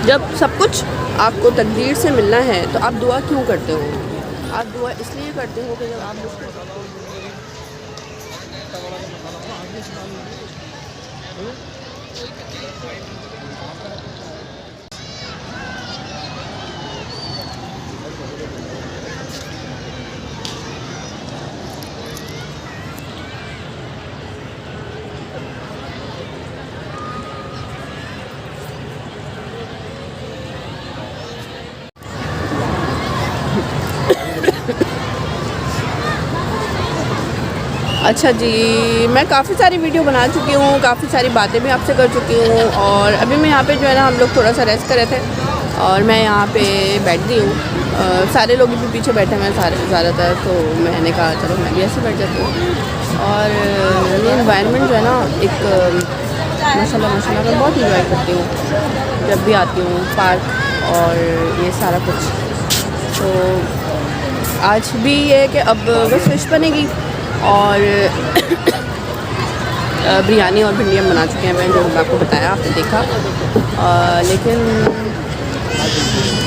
जब सब कुछ आपको तकदीर से मिलना है तो आप दुआ क्यों करते हो? आप दुआ इसलिए करते हो कि जब आप मुश्किल अच्छा जी, मैं काफ़ी सारी वीडियो बना चुकी हूँ, काफ़ी सारी बातें भी आपसे कर चुकी हूँ और अभी मैं यहाँ पे जो है ना, हम लोग थोड़ा सा रेस्ट कर रहे थे और मैं यहाँ पे बैठ गई हूँ। सारे लोग भी पीछे बैठे हुए हैं ज़्यादातर, तो मैंने कहा चलो मैं भी ऐसे बैठ जाती हूँ। और ये इन्वायरमेंट जो है ना, एक माशाल्लाह मैं बहुत इंजॉय करती हूँ जब भी आती हूँ, पार्क और ये सारा कुछ। तो आज भी ये कि अब बस फिश बनेगी और बिरयानी और भिंडियाँ बना चुके हैं मैं, जो आपको बताया, आपने देखा। लेकिन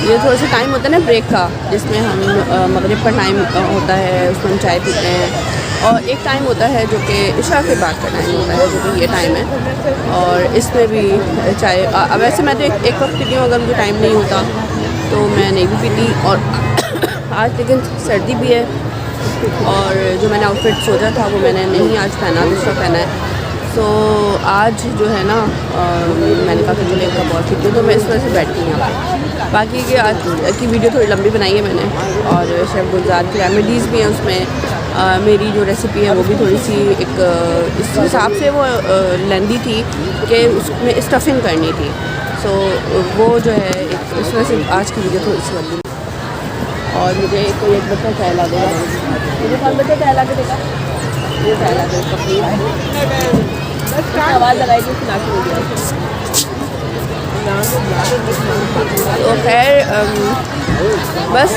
ये थोड़ा सा टाइम होता है ना ब्रेक का, जिसमें हम मगरिब का टाइम होता है, उसमें हम चाय पीते हैं, और एक टाइम होता है जो कि इशा के बाद का टाइम होता है, जो कि ये टाइम है। और इसमें भी चाय वैसे मैं तो एक वक्त पीती हूँ, अगर मुझे टाइम नहीं होता तो मैं नहीं भी पीती। और आज लेकिन सर्दी भी है और जो मैंने आउटफिट सोचा था वो मैंने नहीं आज पहना, दूसरा पहना है। तो आज जो है ना, मैंने कहा कि चलो एक कप और पीती हूँ, तो मैं इस वजह से बैठी हूँ यहाँ पे। बाकी की आज की वीडियो थोड़ी लंबी बनाई है मैंने, और शेफ़ गुलजार की रेमेडीज़ भी हैं उसमें। मेरी जो रेसिपी है वो भी थोड़ी सी एक इस हिसाब से वो लेंदी थी कि उसमें स्टफिंग करनी थी। सो वो जो है इस वजह से आज की वीडियो थोड़ी सी लंबी। और मुझे कोई एक बच्चा चाय ला देगा, मुझे कौन बच्चा चाय ला के देगा? ये चाय ला देगा, आवाज़ लगाई थी सुना के हो गया। तो खैर बस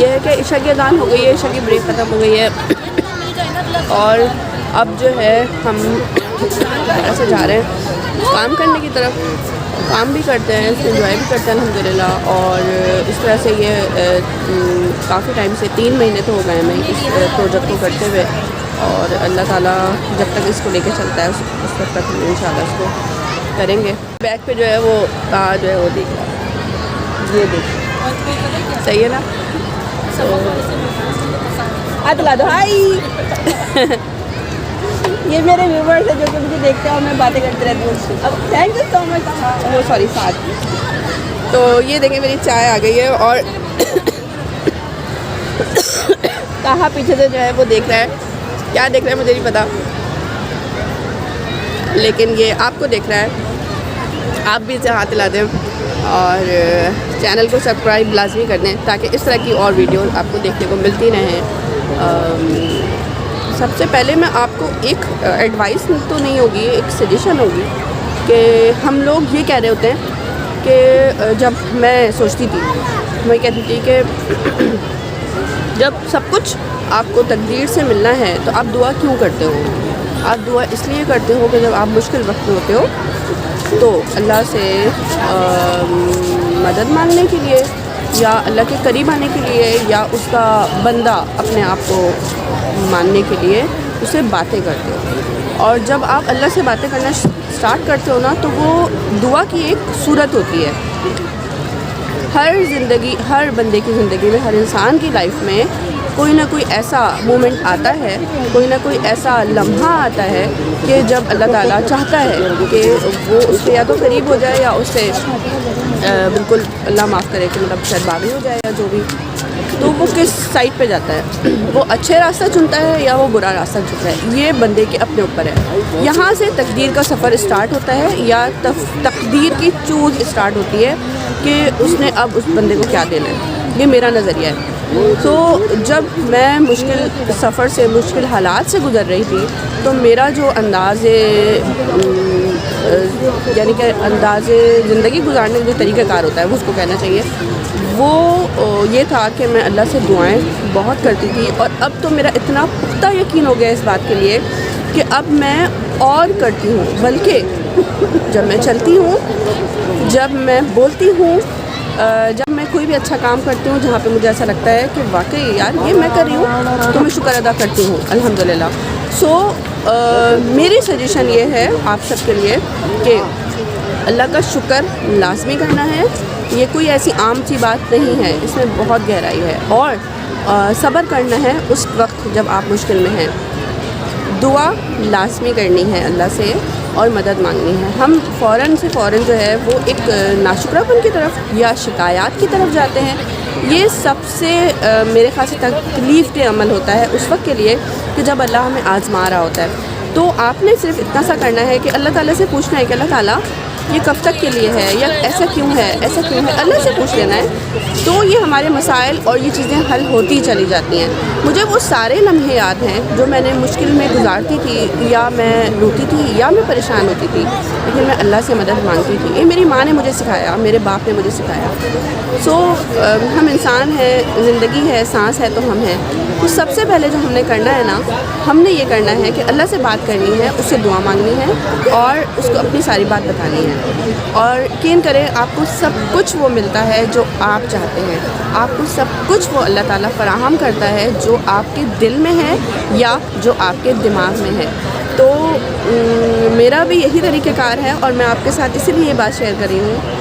ये है कि इशा की अज़ान हो गई है, इशा की ब्रेक ख़त्म हो गई है और अब जो है हम ऐसे जा रहे हैं काम करने की तरफ। काम भी करते हैं, इंजॉय भी करते हैं अल्हम्दुलिल्लाह। और इस तरह से ये काफ़ी टाइम से 3 महीने तो हो गए मैं इस प्रोजेक्ट को करते हुए, और अल्लाह ताला जब तक इसको लेके चलता है उस वक्त तक हम इंशाल्लाह इसको करेंगे। बैक पे जो है वो जो है वो देख रहा है, ये देख, सही है ना? हाथ ला दो, हाय। ये मेरे व्यूवर्स हैं जो कि मुझे देखते हैं और मैं बातें करती रहती हूँ। अब थैंक यू सो मच। वो सॉरी साथ। तो ये देखें मेरी चाय आ गई है और कहाँ पीछे से जो है वो देख रहा है, क्या देख रहा है मुझे नहीं पता, लेकिन ये आपको देख रहा है। आप भी इसे हाथ हिला दें और चैनल को सब्सक्राइब लाजमी कर दें ताकि इस तरह की और वीडियो आपको देखने को मिलती रहें। सबसे पहले मैं आपको एक एडवाइस तो नहीं होगी, एक सजेशन होगी कि हम लोग ये कह रहे होते हैं कि जब मैं सोचती थी, मैं कहती थी कि जब सब कुछ आपको तकदीर से मिलना है तो आप दुआ क्यों करते हो? आप दुआ इसलिए करते हो कि जब आप मुश्किल वक्त में होते हो तो अल्लाह से मदद मांगने के लिए, या अल्लाह के करीब आने के लिए, या उसका बंदा अपने आप को मानने के लिए उससे बातें करते हो। और जब आप अल्लाह से बातें करना स्टार्ट करते हो ना, तो वो दुआ की एक सूरत होती है। हर बंदे की ज़िंदगी में, हर इंसान की लाइफ में कोई ना कोई ऐसा मोमेंट आता है, कोई ना कोई ऐसा लम्हा आता है कि जब अल्लाह ताला चाहता है कि वो उससे या तो करीब हो जाए या उससे बिल्कुल अल्लाह माफ़ करे कि मतलब शायद बागी हो जाए या जो भी, तो वो किस साइड पे जाता है, वो अच्छे रास्ता चुनता है या वो बुरा रास्ता चुनता है, ये बंदे के अपने ऊपर है। यहाँ से तकदीर का सफ़र स्टार्ट होता है या तकदीर की चूज़ स्टार्ट होती है कि उसने अब उस बंदे को क्या देना है। ये मेरा नज़रिया है। तो जब मैं मुश्किल सफ़र से, मुश्किल हालात से गुज़र रही थी, तो मेरा जो यानी कि अंदाज़े ज़िंदगी गुजारने का जो तरीक़ाकार होता है वो उसको कहना चाहिए, वो ये था कि मैं अल्लाह से दुआएं बहुत करती थी। और अब तो मेरा इतना पुख्ता यकीन हो गया इस बात के लिए कि अब मैं और करती हूँ, बल्कि जब मैं चलती हूँ, जब मैं बोलती हूँ, जब मैं कोई भी अच्छा काम करती हूँ जहाँ पे मुझे ऐसा लगता है कि वाकई यार ये मैं कर रही हूँ, तो मैं शुक्र अदा करती हूँ अल्हम्दुलिल्लाह। सो मेरी सजेशन ये है आप सबके लिए कि अल्लाह का शुक्र लाजमी करना है। ये कोई ऐसी आम सी बात नहीं है, इसमें बहुत गहराई है। और सब्र करना है उस वक्त जब आप मुश्किल में हैं। दुआ लाजमी करनी है अल्लाह से और मदद मांगनी है। हम फ़ौरन जो है वो एक नाशुक्रापन की तरफ या शिकायत की तरफ जाते हैं। ये सबसे मेरे ख़्याल से तकलीफ़ के अमल होता है उस वक्त के लिए कि जब अल्लाह हमें आज़मा रहा होता है। तो आपने सिर्फ इतना सा करना है कि अल्लाह ताला से पूछना है कि अल्लाह ताला ये कब तक के लिए है, या ऐसा क्यों है, ऐसा क्यों है, अल्लाह से पूछ लेना है। तो ये हमारे मसाइल और ये चीज़ें हल होती चली जाती हैं। मुझे वो सारे लम्हे याद हैं जो मैंने मुश्किल में गुजारती थी, या मैं रोती थी, या मैं परेशान होती थी, लेकिन मैं अल्लाह से मदद मांगती थी। ये मेरी माँ ने मुझे सिखाया, मेरे बाप ने मुझे सिखाया। सो हम इंसान हैं, ज़िंदगी है, सांस है तो हम हैं। तो सबसे पहले जो हमने करना है ना, हमने ये करना है कि अल्लाह से बात करनी है, उससे दुआ मांगनी है और उसको अपनी सारी बात बतानी है। और यकीन करें आपको सब कुछ वो मिलता है जो आप चाहते हैं। आपको सब कुछ वो अल्लाह ताला फराहम करता है जो आपके दिल में है या जो आपके दिमाग में है। तो मेरा भी यही तरीक़ेकार है और मैं आपके साथ इसीलिए ये बात शेयर कर रही हूँ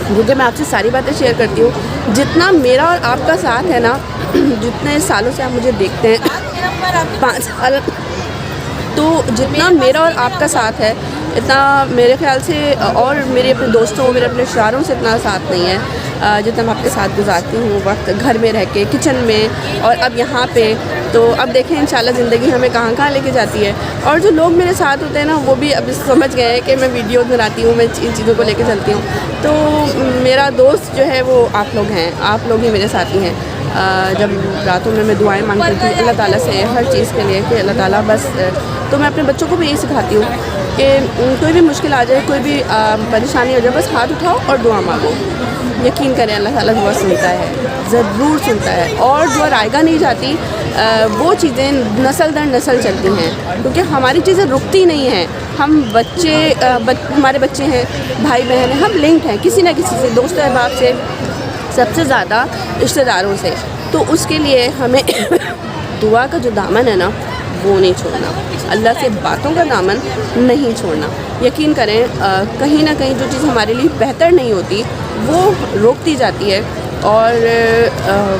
क्योंकि मैं आपसे सारी बातें शेयर करती हूँ। जितना मेरा और आपका साथ है ना, जितने सालों से आप मुझे देखते हैं 5 साल, तो जितना मेरा और आपका साथ है इतना मेरे ख़्याल से और मेरे अपने दोस्तों, मेरे अपने रिश्तेदारों से इतना साथ नहीं है जितना मैं आपके साथ गुजारती हूँ वक्त घर में रह के, किचन में और अब यहाँ पे। तो अब देखें इंशाल्लाह ज़िंदगी हमें कहाँ कहाँ लेके जाती है। और जो लोग मेरे साथ होते हैं ना, वो भी अब समझ गए हैं कि मैं वीडियोज़ बनाती हूँ, मैं इन चीज़ों को लेके चलती हूँ। तो मेरा दोस्त जो है वो आप लोग हैं, आप लोग ही मेरे साथी हैं। जब रातों में मैं दुआएं मांगती थी अल्लाह ताला से हर चीज़ के लिए कि अल्लाह ताला बस, तो मैं अपने बच्चों को भी यही सिखाती हूँ कि कोई भी मुश्किल आ जाए, कोई भी परेशानी हो जाए, बस हाथ उठाओ और दुआ मांगो। यकीन करें अल्लाह ताला दुआ सुनता है, ज़रूर सुनता है। और दुआ रायगा नहीं जाती, वो चीज़ें नस्ल दर नस्ल चलती हैं क्योंकि हमारी चीज़ें रुकती नहीं हैं। हम बच्चे हमारे बच्चे हैं, भाई बहन हैं, हम लिंक्ड हैं किसी न किसी से, दोस्त अहबाब से, सबसे ज़्यादा रिश्तेदारों से। तो उसके लिए हमें दुआ का जो दामन है ना वो नहीं छोड़ना, अल्लाह से बातों का दामन नहीं छोड़ना। यकीन करें कहीं ना कहीं जो चीज़ हमारे लिए बेहतर नहीं होती वो रोकती जाती है और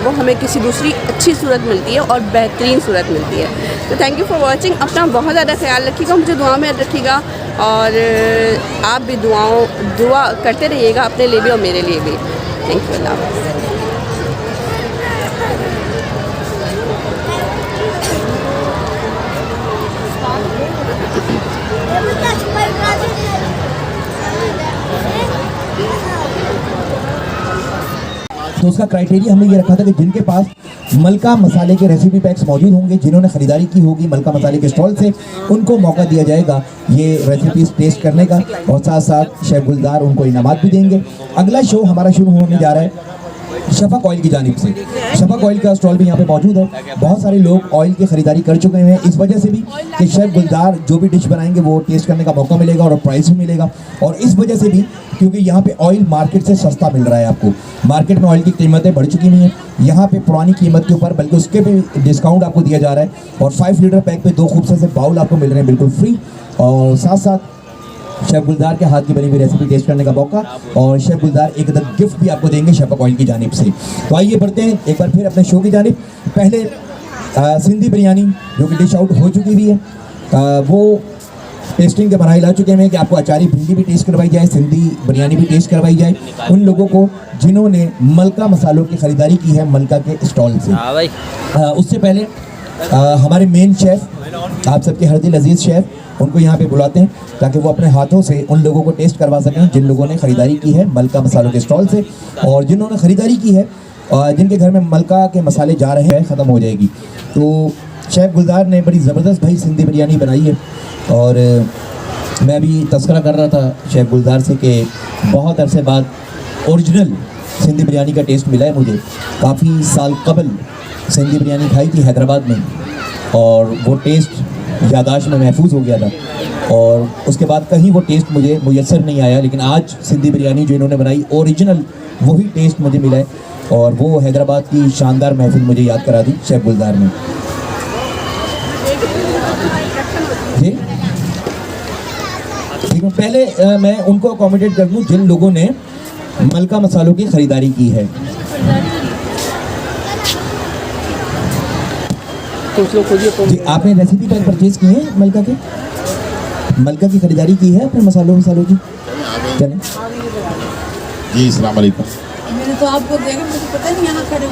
वो हमें किसी दूसरी अच्छी सूरत मिलती है और बेहतरीन सूरत मिलती है। तो थैंक यू फॉर वॉचिंग। अपना बहुत ज़्यादा ख्याल रखिएगा, मुझे दुआ में रखिएगा और आप भी दुआ करते रहिएगा अपने लिए भी और मेरे लिए भी। थैंक यू, अल्लाह हाफ़िज़। तो उसका क्राइटेरिया हमने ये रखा था कि जिनके पास मलका मसाले के रेसिपी पैक्स मौजूद होंगे, जिन्होंने ख़रीदारी की होगी मलका मसाले के स्टॉल से, उनको मौका दिया जाएगा ये रेसिपीज़ टेस्ट करने का और साथ साथ शेफ़ गुलजार उनको इनामात भी देंगे। अगला शो हमारा शुरू होने जा रहा है शफक ऑयल की जानिब से। शफक ऑयल का स्टॉल भी यहाँ पे मौजूद है। बहुत सारे लोग ऑयल की ख़रीदारी कर चुके हैं, इस वजह से भी कि शेफ़ गुलजार जो भी डिश बनाएंगे वो टेस्ट करने का मौका मिलेगा और प्राइस भी मिलेगा। और इस वजह से भी क्योंकि यहाँ पे ऑयल मार्केट से सस्ता मिल रहा है आपको। मार्केट में ऑयल की कीमतें बढ़ चुकी हुई हैं, यहाँ पे पुरानी कीमत के ऊपर बल्कि उसके भी डिस्काउंट आपको दिया जा रहा है। और 5 लीटर पैक पे 2 खूबसूरत से बाउल आपको मिल रहे हैं बिल्कुल फ्री, और साथ साथ शेफ़ गुलजार के हाथ की बनी हुई रेसिपी टेस्ट करने का मौका, और शेफ़ गुलजार एक अदद गिफ्ट भी आपको देंगे शफक ऑयल की जानिब से। तो आइए बढ़ते हैं एक बार फिर अपने शो की जानिब। पहले सिंधी बिरयानी जो कि डिश आउट हो चुकी हुई है, वो टेस्टिंग के मराहल आ चुके हैं कि आपको अचारी भिंडी भी टेस्ट करवाई जाए, सिंधी बिरयानी भी टेस्ट करवाई जाए उन लोगों को जिन्होंने मलका मसालों की ख़रीदारी की है मलका के स्टॉल से। उससे पहले हमारे मेन शेफ़ आप सबके हर दिल अजीज़ शेफ़, उनको यहाँ पे बुलाते हैं ताकि वो अपने हाथों से उन लोगों को टेस्ट करवा सकें जिन लोगों ने ख़रीदारी की है मलका मसालों के स्टॉल से। और जिन्होंने ख़रीदारी की है जिनके घर में मलका के मसाले जा रहे हैं, ख़त्म हो जाएगी। तो शेफ़ गुलजार ने बड़ी ज़बरदस्त भाई सिंधी बिरयानी बनाई है और मैं भी तस्करा कर रहा था शेफ़ गुलजार से कि बहुत अरसे बाद ओरिजिनल सिंधी बिरयानी का टेस्ट मिला है मुझे। काफ़ी साल कबल सिंधी बिरयानी खाई थी हैदराबाद में और वो टेस्ट यादाश्त में महफूज हो गया था। और उसके बाद कहीं वो टेस्ट मुझे मुयसर नहीं आया, लेकिन आज सिंधी बिरयानी जो इन्होंने बनाई ओरिजिनल वही टेस्ट मुझे मिला है, और वो हैदराबाद की शानदार महफिल मुझे याद करा दी शेफ गुलजार ने जी। ठीक है, पहले मैं उनको अकोमोडेट कर दूं जिन लोगों ने मलका मसालों की ख़रीदारी की है। जी, आपने रेसिपी पैक परचेज किए हैं मलका के? मलका की खरीदारी की है आपने मसालों की? चलें जी, अस्सलाम वालेकुम। मैंने तो आपको देखा, मुझे पता नहीं यहाँ खड़े हो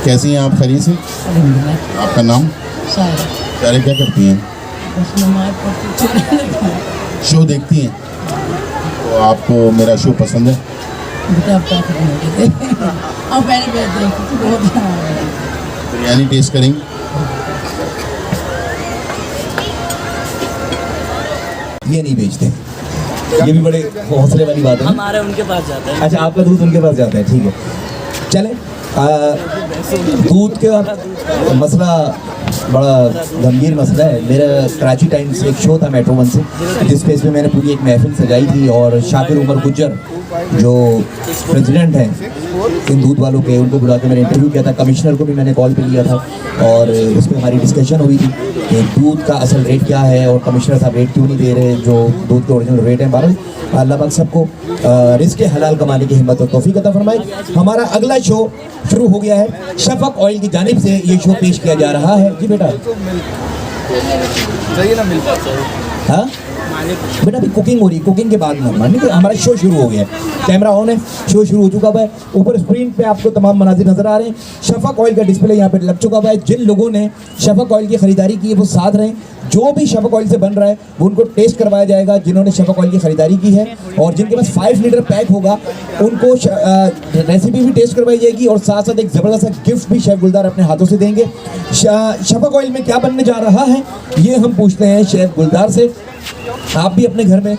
कैसी हैं आप? खैरियत से? आपका नाम? सारे क्या करती हैं? शो देखती हैं? तो आपको मेरा शो पसंद है? बिरयानी टेस्ट करेंगे? ये नहीं बेचते, ये भी बड़े हौसले वाली बात है। हमारे उनके पास जाता है। अच्छा, आपका दूध उनके पास जाता है, ठीक है। चलें, दूध का मसला बड़ा गंभीर मसला है। मेरा कराची टाइम्स एक शो था मेट्रो 1 से, जिस पे इसमें मैंने पूरी एक महफिल सजाई थी, और शाकिर उमर गुज्जर जो प्रेसिडेंट हैं इन दूध वालों के, उनको बुला के मैंने इंटरव्यू किया था। कमिश्नर को भी मैंने कॉल पे लिया था, और उसमें हमारी डिस्कशन हुई थी कि दूध का असल रेट क्या है, और कमिश्नर साहब रेट क्यों नहीं दे रहे जो दूध के ओरिजिनल रेट हैं। बहरहाल अल्लाह पाक सबको रिज़्क़ हलाल कमाने की हिम्मत और तौफीक अता फरमाए। हमारा अगला शो शुरू हो गया है, शफक ऑयल की जानिब से ये शो पेश किया जा रहा है। जी बेटा, हाँ बेटा, अभी कुकिंग हो रही है, कुकिंग के बाद ना मानिए कि हमारा शो शुरू हो गया है। कैमरा ऑन है, शो शुरू हो चुका है। ऊपर स्क्रीन पे आपको तमाम मनाजिर नजर आ रहे हैं। शफक ऑयल का डिस्प्ले यहाँ पे लग चुका है। जिन लोगों ने शफक ऑयल की खरीदारी की है वो साथ रहें। जो भी शफक ऑयल से बन रहा है वो उनको टेस्ट करवाया जाएगा जिन्होंने शफक ऑयल की खरीदारी की है, और जिनके पास 5 लीटर पैक होगा उनको रेसिपी भी टेस्ट करवाई जाएगी, और साथ साथ एक ज़बरदस्त सा गिफ्ट भी शेफ गुलजार अपने हाथों से देंगे। शफक ऑयल में क्या बनने जा रहा है ये हम पूछते हैं शेफ गुलजार से। आप भी अपने घर में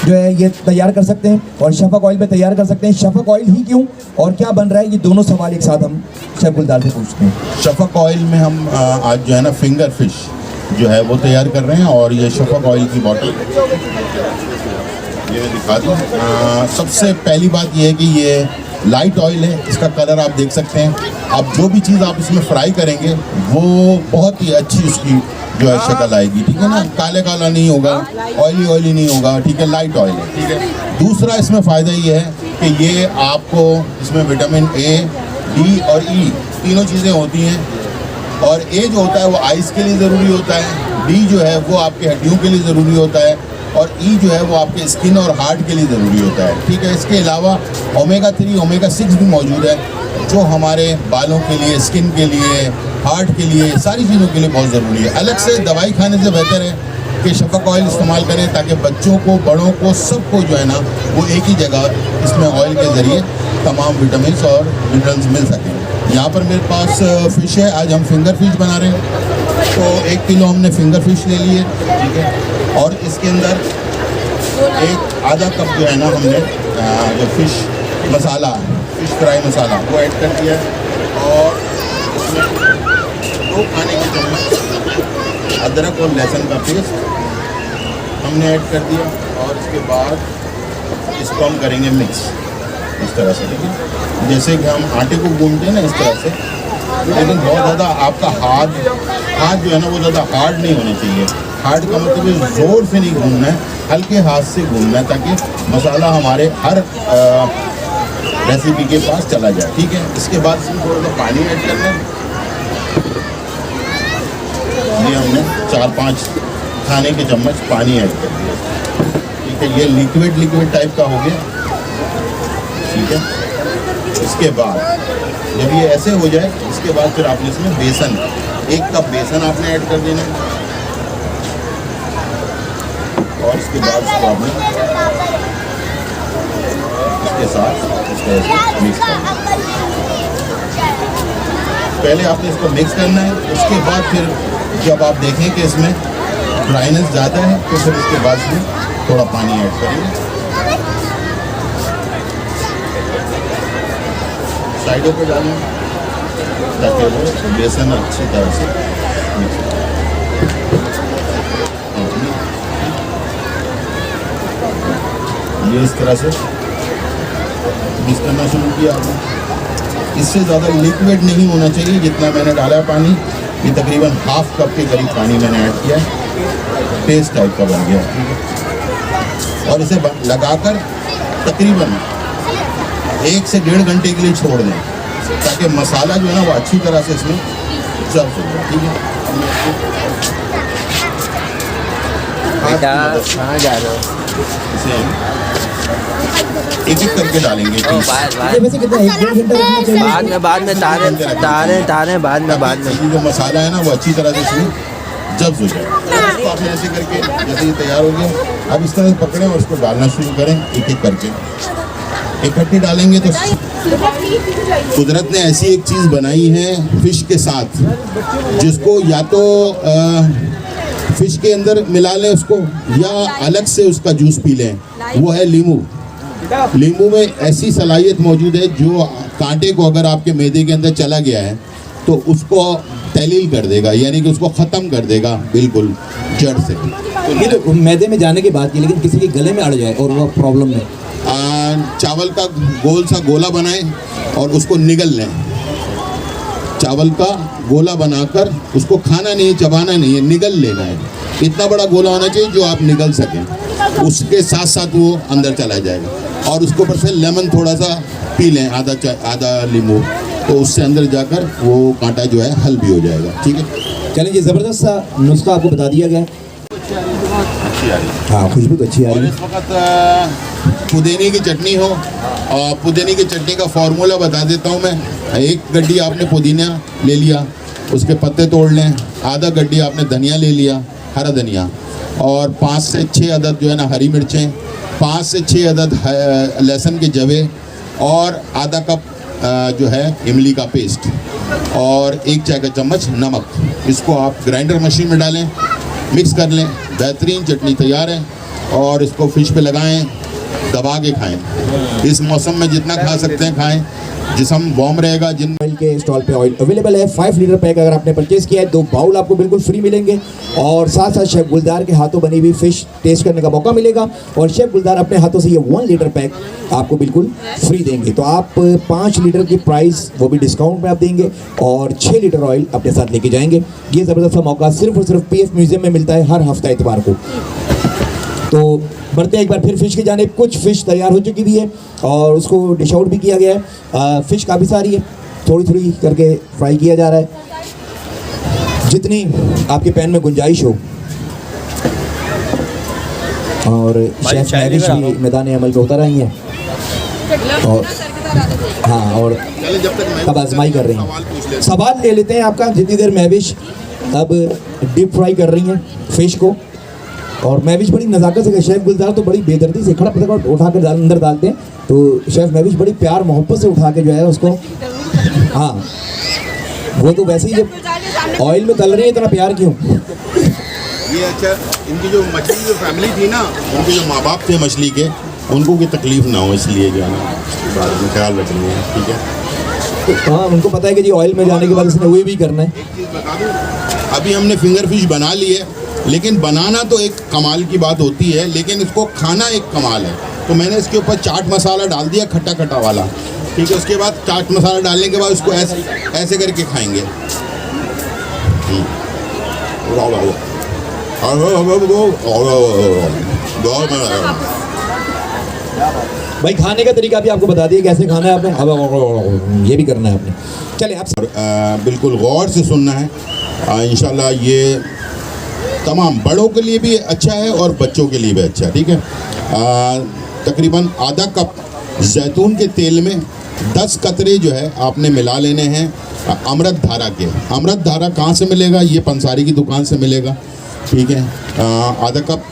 जो है ये तैयार कर सकते हैं, और शफक ऑयल में तैयार कर सकते हैं। शफक ऑयल ही क्यों और क्या बन रहा है, ये दोनों सवाल एक साथ हम शेफ गुलजार से पूछते हैं। शफक ऑयल में हम आज जो है ना फिंगर फिश जो है वो तैयार कर रहे हैं, और ये शफक ऑयल की बॉटल ये मैं दिखा दूँ। सबसे पहली बात ये है कि ये लाइट ऑयल है, इसका कलर आप देख सकते हैं। आप जो भी चीज़ आप इसमें फ्राई करेंगे वो बहुत ही अच्छी उसकी जो है शक्ल आएगी, ठीक है ना। काले काला नहीं होगा, ऑयली नहीं होगा, ठीक है, लाइट ऑयल है, ठीक है। दूसरा इसमें फ़ायदा ये है कि ये आपको इसमें विटामिन ए, डी और ई तीनों चीज़ें होती हैं, और ए जो होता है वो आइज़ के लिए ज़रूरी होता है, डी जो है वो आपके हड्डियों के लिए ज़रूरी होता है, और ई जो है वो आपके स्किन और हार्ट के लिए ज़रूरी होता है, ठीक है। इसके अलावा ओमेगा 3, ओमेगा 6 भी मौजूद है, जो हमारे बालों के लिए, स्किन के लिए, हार्ट के लिए, सारी चीज़ों के लिए बहुत ज़रूरी है। अलग से दवाई खाने से बेहतर है कि शफक ऑयल इस्तेमाल करें, ताकि बच्चों को, बड़ों को, सबको जो है ना वो एक ही जगह इसमें ऑयल के ज़रिए तमाम विटामिन और मिनरल्स मिल सकें। यहाँ पर मेरे पास फ़िश है, आज हम फिंगर फिश बना रहे हैं, तो 1 किलो हमने फिंगर फिश ले लिए, ठीक है। और इसके अंदर एक आधा कप जो है ना हमने जो फिश मसाला, फिश फ्राई मसाला वो ऐड कर दिया है, और इसमें 2 खाने के चम्मच अदरक और लहसुन का पेस्ट हमने ऐड कर दिया, और इसके बाद इसको हम करेंगे मिक्स इस तरह से, ठीक है, जैसे कि हम आटे को गूंदते हैं ना इस तरह से। लेकिन बहुत ज़्यादा आपका हाथ जो है ना वो ज़्यादा हार्ड नहीं होने चाहिए। हार्ड का मतलब ज़ोर से नहीं गूंदना है, हल्के हाथ से गूंदना है, ताकि मसाला हमारे हर रेसिपी के पास चला जाए, ठीक है। इसके बाद इसमें थोड़ा सा पानी ऐड करना है। ये हमने 4-5 खाने के चम्मच पानी ऐड कर दिया, ठीक है। ये लिक्विड टाइप का हो गया, ठीक है। इसके बाद जब ये ऐसे हो जाए, इसके बाद फिर आपने इसमें बेसन, 1 कप बेसन आपने ऐड कर देना है, और इसके बाद इसको आपने इसके साथ इस तरह से मिक्स करना है। पहले आपने इसको मिक्स करना है, उसके बाद फिर जब आप देखें कि इसमें ड्राइनेस ज़्यादा है तो फिर इसके बाद इसमें थोड़ा पानी ऐड करेंगे। साइडों पे डालें ताकि वो बेसन अच्छी तरह से मिक्स हो। ये इस तरह से मिक्स करना शुरू किया आपने। इससे ज़्यादा लिक्विड नहीं होना चाहिए जितना मैंने डाला पानी। ये तकरीबन हाफ कप के करीब पानी मैंने ऐड किया है, पेस्ट टाइप का बन गया, ठीक है। और इसे लगाकर तकरीबन 1 से 1.5 घंटे के लिए छोड़ दें ताकि मसाला जो है ना वो अच्छी तरह से इसमें सर्व हो जाए, ठीक है। बेटा कहाँ जा रहे हो? इसे एक करके डालेंगे ओ, पीस। ये वैसे कितना 1-1.5 घंटा रखना चाहिए? बाद में तारे बाद में ताकि जो मसाला है ना वो अच्छी तरह से इसमें जब्स हो जाए। तो आपने ऐसे करके जैसे ये तैयार हो गया, अब इस तरह से पकड़ें और इसको डालना शुरू करें एक एक करके। इकट्ठी डालेंगे तो कुदरत ने ऐसी एक चीज़ बनाई है फिश के साथ, जिसको या तो फिश के अंदर मिला लें उसको या अलग से उसका जूस पी लें, वो है लींबू। लींबू में ऐसी सलाहियत मौजूद है जो कांटे को अगर आपके मैदे के अंदर चला गया है तो उसको तहलील कर देगा, यानी कि उसको ख़त्म कर देगा बिल्कुल जड़ से। तो ये तो मैदे में जाने की बात की, लेकिन किसी के गले में अड़ जाए और वो प्रॉब्लम में चावल का गोल सा गोला बनाएं और उसको निगल लें। चावल का गोला बनाकर उसको खाना नहीं, चबाना नहीं है, निगल लेना है। इतना बड़ा गोला होना चाहिए जो आप निगल सकें, उसके साथ साथ वो अंदर चला जाएगा। और उसके ऊपर से लेमन थोड़ा सा पी लें, आधा लींबू, तो उससे अंदर जाकर वो कांटा जो है हल भी हो जाएगा, ठीक है। चलें जी, ज़बरदस्त सा नुस्खा आपको बता दिया गया है। अच्छी आ रही है। हाँ, खुशबू तो अच्छी आ और रही है। इस वक्त पुदीने की चटनी हो, और पुदीने की चटनी का फार्मूला बता देता हूँ मैं। 1 गड्डी आपने पुदीना ले लिया, उसके पत्ते तोड़ लें। आधा गड्डी आपने धनिया ले लिया, हरा धनिया, और 5 से 6 अदद जो है ना हरी मिर्चें, 5 से 6 अदद लहसुन के जवे, और आधा कप जो है इमली का पेस्ट, और 1 चाय का चम्मच नमक। इसको आप ग्राइंडर मशीन में डालें, मिक्स कर लें, बेहतरीन चटनी तैयार है। और इसको फिश पे लगाएं, दबा के खाएं। इस मौसम में जितना खा सकते हैं खाएं, जिस्म वार्म रहेगा। जिन ऑयल के स्टॉल पे ऑयल अवेलेबल है। 5 लीटर पैक अगर आपने परचेज किया है, 2 बाउल आपको बिल्कुल फ्री मिलेंगे, और साथ साथ शेफ गुलजार के हाथों बनी हुई फिश टेस्ट करने का मौका मिलेगा। और शेफ गुलजार अपने हाथों से ये 1 लीटर पैक आपको बिल्कुल फ्री देंगे। तो आप 5 लीटर की प्राइस वो भी डिस्काउंट में आप देंगे, और 6 लीटर ऑयल अपने साथ लेके जाएंगे। ये ज़बरदस्त सा मौका सिर्फ और सिर्फ PF म्यूजियम में मिलता है हर हफ्ता इतवार को। तो बढ़ते हैं एक बार फिर फिश की जानिब। कुछ फ़िश तैयार हो चुकी भी है और उसको डिश आउट भी किया गया है। फ़िश काफ़ी सारी है, थोड़ी थोड़ी करके फ्राई किया जा रहा है, जितनी आपके पैन में गुंजाइश हो। और शेफ मैविश भी मैदान अमल पे उतर आई हैं, और हाँ, और अब आजमाई कर रही हैं। सवाल ले लेते हैं आपका, जितनी देर मैविश अब डीप फ्राई कर रही हैं फ़िश को। और मैविश बड़ी नज़ाकत से, शेफ़ गुलजार तो बड़ी बेदर्दी से खड़ा पकड़ उठा कर अंदर डालते हैं, तो शेफ़ मैविश बड़ी प्यार मोहब्बत से उठा के जो है उसको, हाँ वो तो वैसे ही जब ऑयल में तल रही है, इतना प्यार क्यों? ये अच्छा, इनकी जो मछली जो फैमिली थी ना, उनके जो माँ बाप थे मछली के, उनको कोई तकलीफ ना हो, इसलिए जो है ना बाद में ख्याल रख रही है, ठीक है। हाँ, उनको पता है कि जी ऑयल में जाने के बाद इसने वही भी करना है। एक चीज़ बता दूँ, अभी हमने फिंगर फिश बना ली है, लेकिन बनाना तो एक कमाल की बात होती है, लेकिन इसको खाना एक कमाल है। तो मैंने इसके ऊपर चाट मसाला डाल दिया, खट्टा खट्टा वाला, ठीक है। उसके बाद चाट मसाला डालने के बाद उसको ऐसे करके खाएंगे। भाई खाने का तरीका भी आपको बता दिया कैसे खाना है आपने, अब ये भी करना है आपने। चले आप बिल्कुल गौर से सुनना है। इंशाल्लाह ये तमाम बड़ों के लिए भी अच्छा है और बच्चों के लिए भी अच्छा है, ठीक है। तकरीबन आधा कप जैतून के तेल में 10 कतरे जो है आपने मिला लेने हैं अमृत धारा के। अमृत धारा कहाँ से मिलेगा? ये पंसारी की दुकान से मिलेगा, ठीक है। आधा कप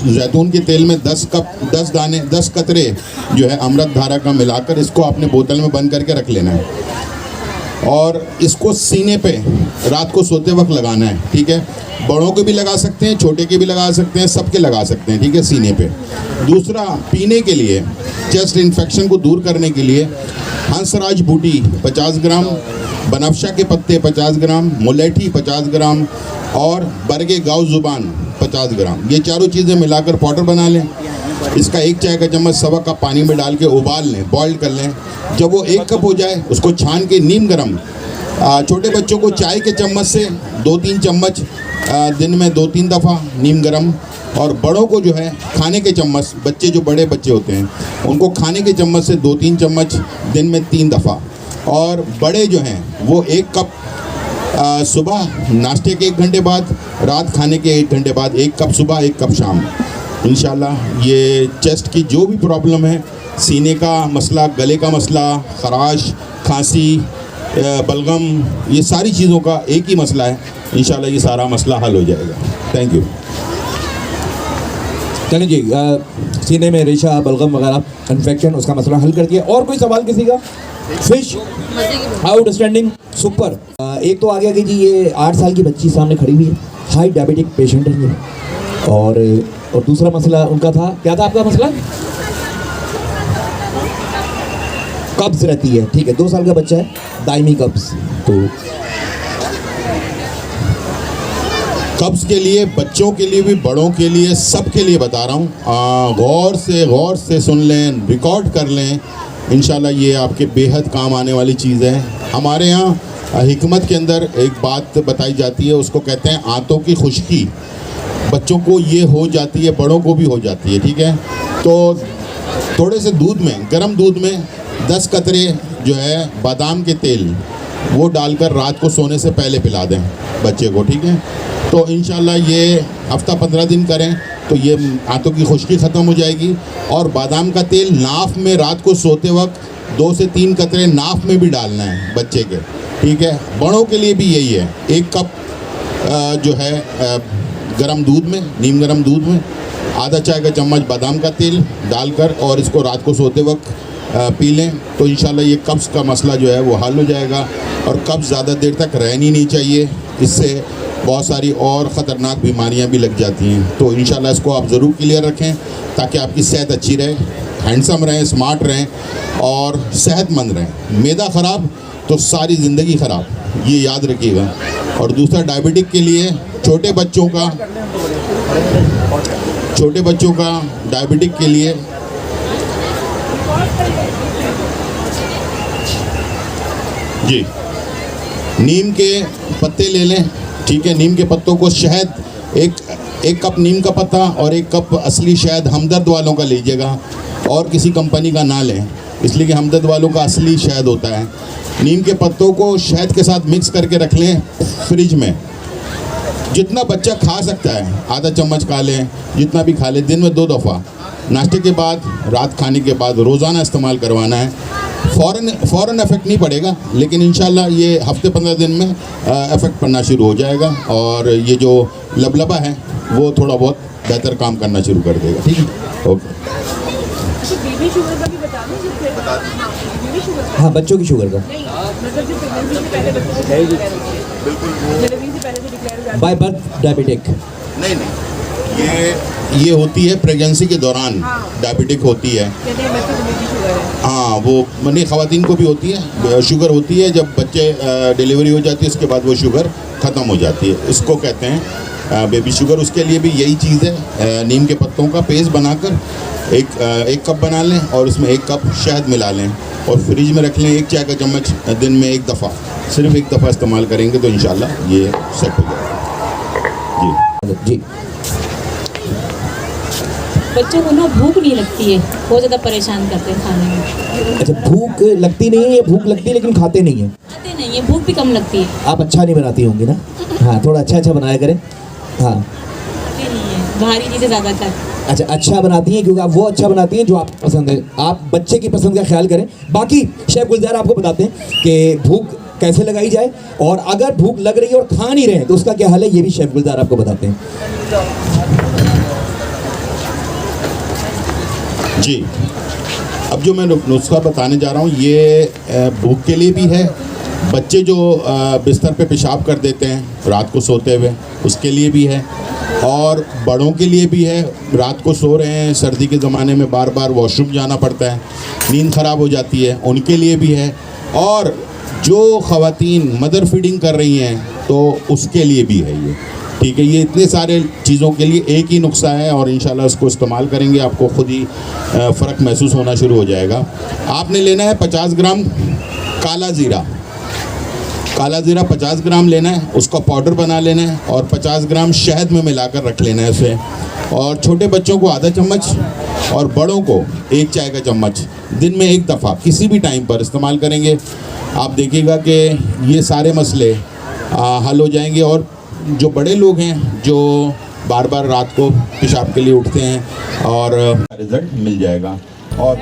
जैतून के तेल में 10 कतरे जो है अमृत धारा का मिलाकर इसको आपने बोतल में बंद करके रख लेना है, और इसको सीने पे रात को सोते वक्त लगाना है, ठीक है। बड़ों के भी लगा सकते हैं, छोटे के भी लगा सकते हैं, सबके लगा सकते हैं, ठीक है, सीने पे। दूसरा, पीने के लिए, चेस्ट इन्फेक्शन को दूर करने के लिए हंसराज बूटी 50 ग्राम, बनफशा के पत्ते 50 ग्राम, मुलेठी 50 ग्राम और बरगे गाँव ज़ुबान 50 ग्राम, ये चारों चीज़ें मिलाकर पाउडर बना लें। इसका 1 चाय का चम्मच सवा कप पानी में डाल के उबाल लें, बॉइल्ड कर लें। जब वो 1 कप हो जाए उसको छान के नीम गर्म, छोटे बच्चों को चाय के चम्मच से 2-3 चम्मच दिन में 2-3 दफ़ा नीम गर्म, और बड़ों को जो है खाने के चम्मच, बच्चे जो बड़े बच्चे होते हैं उनको खाने के चम्मच से 2-3 चम्मच दिन में 3 दफ़ा, और बड़े जो हैं वो 1 कप सुबह नाश्ते के 1 घंटे बाद, रात खाने के 1 घंटे बाद, 1 कप सुबह 1 कप शाम। इंशाल्लाह ये चेस्ट की जो भी प्रॉब्लम है, सीने का मसला, गले का मसला, खराश, खांसी, बलगम, ये सारी चीज़ों का एक ही मसला है। इंशाल्लाह ये सारा मसला हल हो जाएगा। Thank you. चलें जी, सीने में रेशा, बलगम वगैरह इन्फेक्शन, उसका मसला हल कर दिया। और कोई सवाल किसी का? Fish outstanding, super. एक तो आ गया कि जी ये 8 साल की बच्ची सामने खड़ी हुई है, हाई डायबिटिक पेशेंट है ये, और दूसरा मसला उनका था, क्या था आपका मसला? कब्ज़ रहती है, ठीक है, 2 साल का बच्चा है, दायमी कब्ज़। तो कब्ज़ के लिए, बच्चों के लिए भी, बड़ों के लिए, सब के लिए बता रहा हूँ। गौर से सुन लें, रिकॉर्ड कर लें। इंशाल्लाह ये आपके बेहद काम आने वाली चीज़ है। हमारे यहाँ हिकमत के अंदर एक बात बताई जाती है, उसको कहते हैं आंतों की खुश्की। बच्चों को ये हो जाती है, बड़ों को भी हो जाती है, ठीक है। तो थोड़े से दूध में, गर्म दूध में 10 कतरे जो है बादाम के तेल, वो डालकर रात को सोने से पहले पिला दें बच्चे को, ठीक है। तो इंशाल्लाह ये हफ्ता 15 दिन करें तो ये आंतों की खुश्की ख़त्म हो जाएगी। और बादाम का तेल नाफ में रात को सोते वक्त 2 से 3 कतरे नाफ में भी डालना है बच्चे के, ठीक है। बड़ों के लिए भी यही है, 1 कप जो है गरम दूध में, नीम गरम दूध में आधा चाय का चम्मच बादाम का तेल डालकर और इसको रात को सोते वक्त पी लें तो इंशाल्लाह ये कब्ज़ का मसला जो है वो हल हो जाएगा। और कब्ज़ ज़्यादा देर तक रहनी नहीं चाहिए, इससे बहुत सारी और ख़तरनाक बीमारियां भी लग जाती हैं। तो इंशाल्लाह इसको आप ज़रूर क्लियर रखें ताकि आपकी सेहत अच्छी रहे, हैंडसम रहें, स्मार्ट रहें और सेहतमंद रहें। मैदा ख़राब तो सारी ज़िंदगी ख़राब, ये याद रखिएगा। और दूसरा, डायबिटिक के लिए छोटे बच्चों का डायबिटिक के लिए जी नीम के पत्ते ले लें, ठीक है। नीम के पत्तों को, शहद, एक कप नीम का पत्ता और 1 कप असली शहद हमदर्द वालों का लीजिएगा, और किसी कंपनी का ना लें, इसलिए कि हमदर्द वालों का असली शहद होता है। नीम के पत्तों को शहद के साथ मिक्स करके रख लें फ्रिज में। जितना बच्चा खा सकता है आधा चम्मच खा लें, जितना भी खा लें, दिन में 2 दफ़ा, नाश्ते के बाद, रात खाने के बाद, रोज़ाना इस्तेमाल करवाना है। फ़ौरन इफ़ेक्ट नहीं पड़ेगा, लेकिन इंशाल्लाह ये हफ्ते 15 दिन में इफ़ेक्ट पड़ना शुरू हो जाएगा और ये जो लबलबा है वो थोड़ा बहुत बेहतर काम करना शुरू कर देगा, ठीक है। ओके। बेबी शुगर का भी बता दो। हाँ, बच्चों की शुगर का मतलब जो प्रेगनेंसी से पहले बच्चों को डिलीवरी से पहले जो डिक्लेयर बाय बर्थ डायबिटिक नहीं, ये होती है प्रेगनेंसी के दौरान, डायबिटिक होती है। कहते हैं बच्चों को बेबी शुगर है। हाँ, वो मनी ख़वातीन को भी होती है, शुगर होती है। जब बच्चे डिलीवरी हो जाती है उसके बाद वो शुगर ख़त्म हो जाती है, इसको कहते हैं बेबी शुगर। उसके लिए भी यही चीज़ है, नीम के पत्तों का पेस्ट बनाकर एक कप बना लें और उसमें 1 कप शहद मिला लें और फ्रिज में रख लें। 1 चाय का चम्मच दिन में 1 दफ़ा, सिर्फ 1 दफ़ा इस्तेमाल करेंगे तो इंशाल्लाह ये सेट हो जाएगा। जी। बच्चों को ना भूख नहीं लगती है, बहुत ज़्यादा परेशान करते हैं खाने में। अच्छा, भूख लगती नहीं है या भूख लगती है लेकिन खाते नहीं है? खाते नहीं है, भूख भी कम लगती है। आप अच्छा नहीं बनाती होंगी ना? हाँ, थोड़ा अच्छा बनाया करें। हाँ, खाते नहीं है, बाहरी चीज़ें ज़्यादा खाते। अच्छा, अच्छा बनाती हैं क्योंकि आप वो अच्छा बनाती हैं जो आपको पसंद है। आप बच्चे की पसंद का ख्याल करें। बाकी शेफ गुलजार आपको बताते हैं कि भूख कैसे लगाई जाए, और अगर भूख लग रही है और खा नहीं रहे हैं तो उसका क्या हाल है, ये भी शेफ गुलजार आपको बताते हैं। जी, अब जो मैं नुस्खा बताने जा रहा हूँ ये भूख के लिए भी है, बच्चे जो बिस्तर पे पेशाब कर देते हैं रात को सोते हुए उसके लिए भी है, और बड़ों के लिए भी है। रात को सो रहे हैं, सर्दी के ज़माने में बार बार वॉशरूम जाना पड़ता है, नींद ख़राब हो जाती है, उनके लिए भी है। और जो ख़वातीन मदर फीडिंग कर रही हैं तो उसके लिए भी है ये, ठीक है, ये इतने सारे चीज़ों के लिए एक ही नुस्खा है और इंशाल्लाह उसको इस्तेमाल करेंगे आपको खुद ही फ़र्क महसूस होना शुरू हो जाएगा। आपने लेना है 50 ग्राम काला ज़ीरा। काला ज़ीरा 50 ग्राम लेना है, उसका पाउडर बना लेना है और 50 ग्राम शहद में मिलाकर रख लेना है उसे। और छोटे बच्चों को आधा चम्मच और बड़ों को 1 चाय का चम्मच दिन में 1 दफ़ा किसी भी टाइम पर इस्तेमाल करेंगे। आप देखिएगा कि ये सारे मसले हल हो जाएंगे। और जो बड़े लोग हैं जो बार बार रात को पेशाब के लिए उठते हैं और रिज़ल्ट मिल जाएगा। और